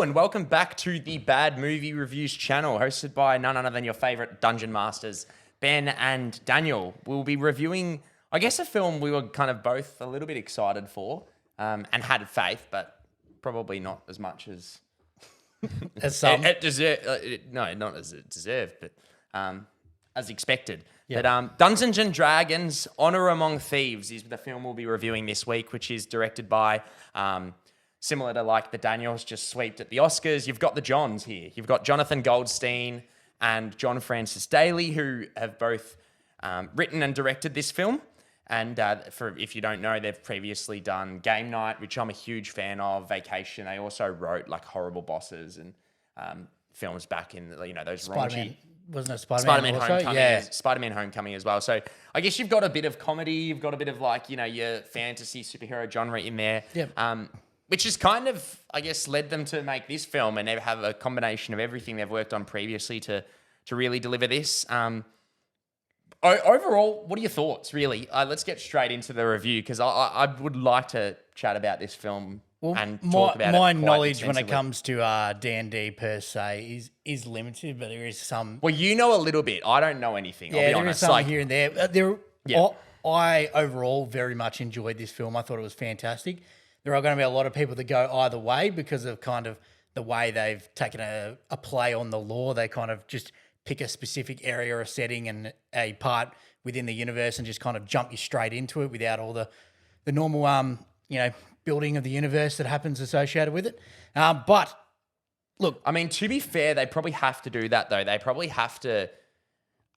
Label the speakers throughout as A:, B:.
A: and welcome back to the Bad Movie Reviews channel, hosted by none other than your favourite Dungeon Masters, Ben and Daniel. We'll be reviewing, I guess, a film we were kind of both a little bit excited for and had faith, but probably not as much as
B: some.
A: it deserved. No, not as it deserved, but as expected.
B: Yeah.
A: But Dungeons and Dragons: Honor Among Thieves is the film we'll be reviewing this week, which is directed by... similar to like the Daniels just sweeped at the Oscars, you've got the Johns here. You've got Jonathan Goldstein and John Francis Daley, who have both written and directed this film. And for if you don't know, they've previously done Game Night, which I'm a huge fan of, Vacation. They also wrote like Horrible Bosses and films back in, those raunchy...
B: Wasn't it Spider-Man
A: Homecoming?
B: Yeah.
A: Spider-Man Homecoming as well. So I guess you've got a bit of comedy, you've got a bit of like, your fantasy superhero genre in there.
B: Yep.
A: Which has kind of, I guess, led them to make this film, and they have a combination of everything they've worked on previously to really deliver this. Overall, what are your thoughts, really? Let's get straight into the review, because I would like to chat about this film and talk about
B: my
A: it quite
B: knowledge when it
A: extensively.
B: come to D&D per se is limited, but there is some...
A: Well, you know a little bit. I don't know anything, I'll be
B: there
A: honest.
B: is some here and there.
A: Yeah.
B: I overall very much enjoyed this film. I thought it was fantastic. There are going to be a lot of people that go either way because of kind of the way they've taken a play on the lore. They kind of just pick a specific area or setting and a part within the universe and just kind of jump you straight into it without all the normal, building of the universe that happens associated with it. But look,
A: I mean, to be fair, they probably have to do that, though. They probably have to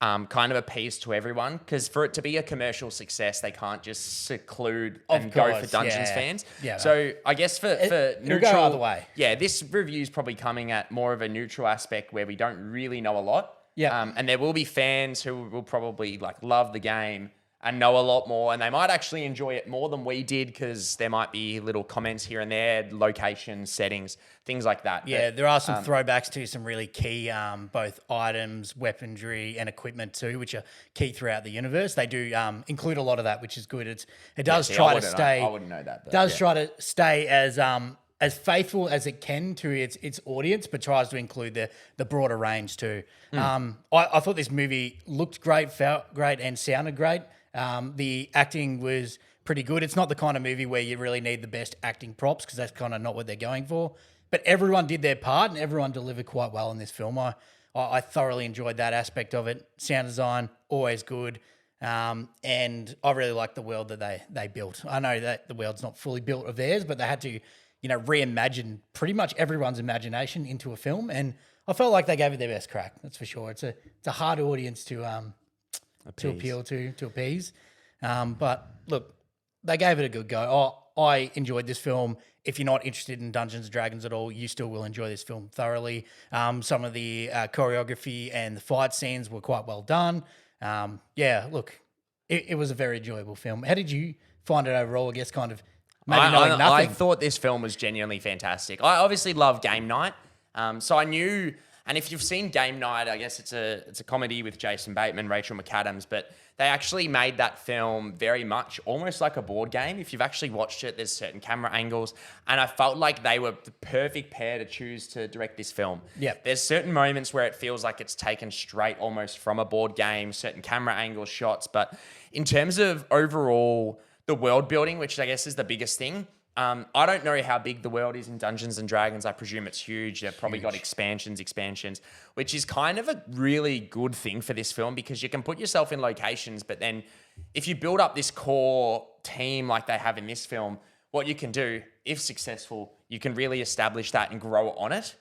A: kind of appease to everyone, because for it to be a commercial success, they can't just seclude and go for Dungeons fans.
B: Yeah.
A: So I guess for neutral,
B: go either way.
A: Yeah, this review is probably coming at more of a neutral aspect where we don't really know a lot.
B: Yeah.
A: And there will be fans who will probably like love the game and know a lot more, and they might actually enjoy it more than we did, because there might be little comments here and there, locations, settings, things like that.
B: Yeah,
A: But,
B: there are some throwbacks to some really key both items, weaponry, and equipment too, which are key throughout the universe. They do include a lot of that, which is good. It does try to stay.
A: I wouldn't know that. But
B: Does try to stay as faithful as it can to its audience, but tries to include the broader range too. I thought this movie looked great, felt great, and sounded great. The acting was pretty good. It's not the kind of movie where you really need the best acting props, because that's kind of not what they're going for. But everyone did their part and everyone delivered quite well in this film. I thoroughly enjoyed that aspect of it. Sound design, always good. And I really like the world that they built. I know that the world's not fully built of theirs, but they had to, reimagine pretty much everyone's imagination into a film. And I felt like they gave it their best crack. That's for sure. It's a hard audience to appeal to appease. But look, they gave it a good go. I enjoyed this film. If you're not interested in Dungeons & Dragons at all, you still will enjoy this film thoroughly. Some of the choreography and the fight scenes were quite well done. Look, it was a very enjoyable film. How did you find it overall? I guess kind of maybe knowing nothing.
A: I thought this film was genuinely fantastic. I obviously love Game Night. So I knew... And if you've seen Game Night, I guess it's a comedy with Jason Bateman, Rachel McAdams, but they actually made that film very much almost like a board game. If you've actually watched it, there's certain camera angles, and I felt like they were the perfect pair to choose to direct this film.
B: Yep.
A: There's certain moments where it feels like it's taken straight almost from a board game, certain camera angles, shots, but in terms of overall the world building, which I guess is the biggest thing, I don't know how big the world is in Dungeons and Dragons. I presume it's huge. They've probably got expansions, which is kind of a really good thing for this film, because you can put yourself in locations, but then if you build up this core team like they have in this film, what you can do, if successful, you can really establish that and grow on it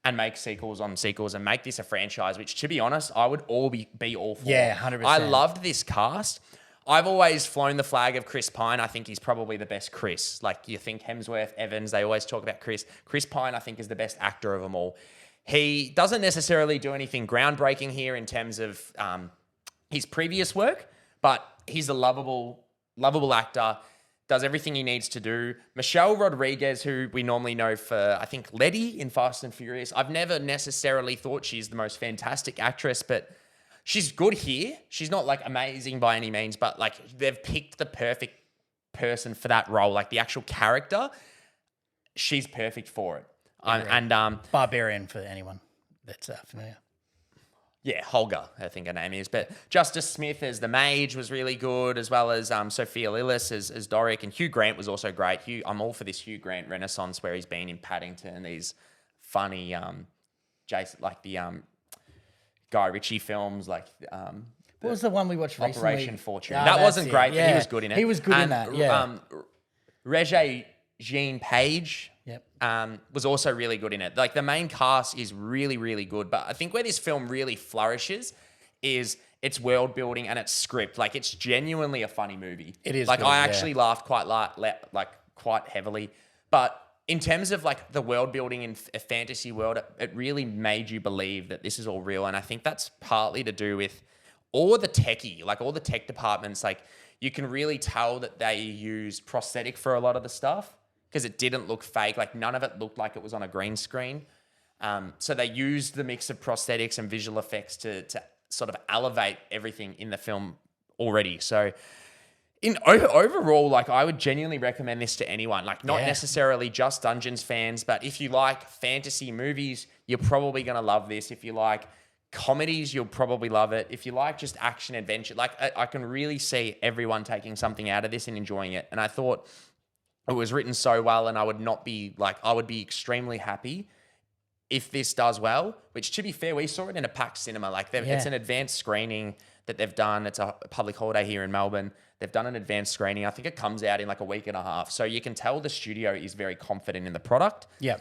A: and make sequels on sequels and make this a franchise, which, to be honest, I would be all for.
B: Yeah, 100%.
A: I loved this cast. I've always flown the flag of Chris Pine. I think he's probably the best Chris. Like, you think Hemsworth, Evans, they always talk about Chris. Chris Pine, I think, is the best actor of them all. He doesn't necessarily do anything groundbreaking here in terms of his previous work, but he's a lovable actor, does everything he needs to do. Michelle Rodriguez, who we normally know for, I think, Letty in Fast and Furious. I've never necessarily thought she's the most fantastic actress, but she's good here. She's not like amazing by any means, but like they've picked the perfect person for that role. Like the actual character, she's perfect for it.
B: Barbarian for anyone that's familiar.
A: Yeah, Holga, I think her name is. But Justice Smith as the mage was really good, as well as Sophia Lillis as Doric, and Hugh Grant was also great. I'm all for this Hugh Grant renaissance where he's been in Paddington, these funny Jason, like the Guy Ritchie films, like
B: What was the one we watched recently?
A: Operation Fortune. That wasn't great, but he was good in it.
B: He was good in that, yeah.
A: Regé Jean Page
B: Yep.
A: was also really good in it. Like the main cast is really, really good. But I think where this film really flourishes is its world building and its script. Like it's genuinely a funny movie.
B: It is
A: like
B: good,
A: I actually laughed quite heavily. But in terms of like the world building in a fantasy world, it really made you believe that this is all real. And I think that's partly to do with all the tech departments. Like you can really tell that they use prosthetic for a lot of the stuff because it didn't look fake. Like none of it looked like it was on a green screen. So they used the mix of prosthetics and visual effects to sort of elevate everything in the film already. So overall, like I would genuinely recommend this to anyone. Like not necessarily just Dungeons fans, but if you like fantasy movies, you're probably going to love this. If you like comedies, you'll probably love it. If you like just action adventure, like I can really see everyone taking something out of this and enjoying it. And I thought it was written so well, and I would be extremely happy if this does well, which to be fair, we saw it in a packed cinema. Like it's an advanced screening that they've done. It's a public holiday here in Melbourne. They've done an advanced screening. I think it comes out in like a week and a half. So you can tell the studio is very confident in the product.
B: Yeah.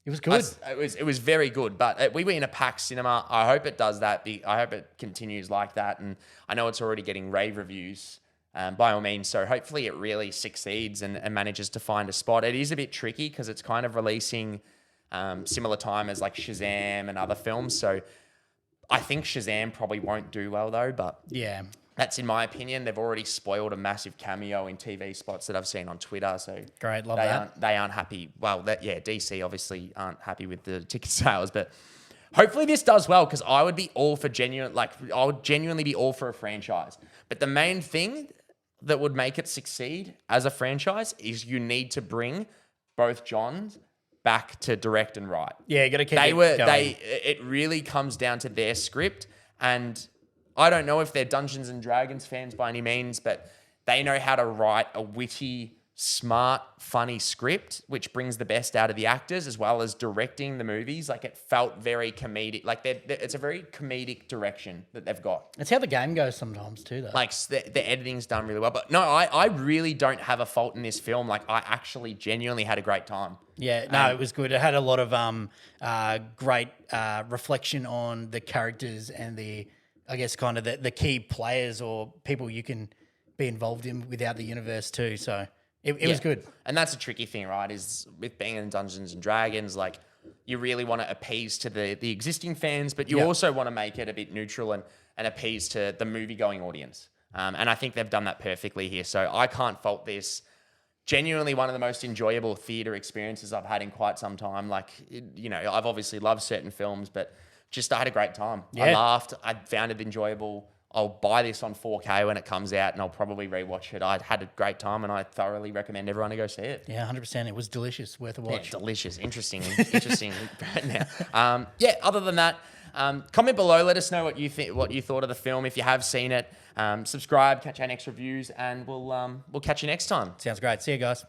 B: It was good.
A: It was very good, but we were in a packed cinema. I hope it does that. I hope it continues like that. And I know it's already getting rave reviews by all means. So hopefully it really succeeds and manages to find a spot. It is a bit tricky because it's kind of releasing similar time as like Shazam and other films. So I think Shazam probably won't do well though, but
B: yeah,
A: that's in my opinion. They've already spoiled a massive cameo in TV spots that I've seen on Twitter. So
B: great, love
A: they aren't happy. Well, DC obviously aren't happy with the ticket sales, but hopefully this does well because I would be all for I would genuinely be all for a franchise. But the main thing that would make it succeed as a franchise is you need to bring both Johns back to direct and write.
B: Yeah, you got to keep it going.
A: It really comes down to their script, and I don't know if they're Dungeons and Dragons fans by any means, but they know how to write a witty, smart, funny script, which brings the best out of the actors, as well as directing the movies. Like it felt very comedic. Like it's a very comedic direction that they've got.
B: It's how the game goes sometimes too, though.
A: Like the editing's done really well. But no, I really don't have a fault in this film. Like I actually genuinely had a great time.
B: Yeah, no, it was good. It had a lot of great reflection on the characters and I guess kind of the key players or people you can be involved in without the universe too. So it was good. And
A: that's a tricky thing, right? Is with being in Dungeons and Dragons, like you really want to appease to the existing fans, but you also want to make it a bit neutral and appease to the movie-going audience. And I think they've done that perfectly here. So I can't fault this. Genuinely one of the most enjoyable theatre experiences I've had in quite some time. Like, I've obviously loved certain films, but just I had a great time. Yeah. I laughed. I found it enjoyable. I'll buy this on 4K when it comes out, and I'll probably rewatch it. I had a great time, and I thoroughly recommend everyone to go see it.
B: Yeah, 100%. It was delicious. Worth a watch.
A: Yeah, delicious. Interesting right now. Other than that, comment below. Let us know what you thought of the film. If you have seen it, subscribe, catch our next reviews, and we'll catch you next time.
B: Sounds great. See you guys.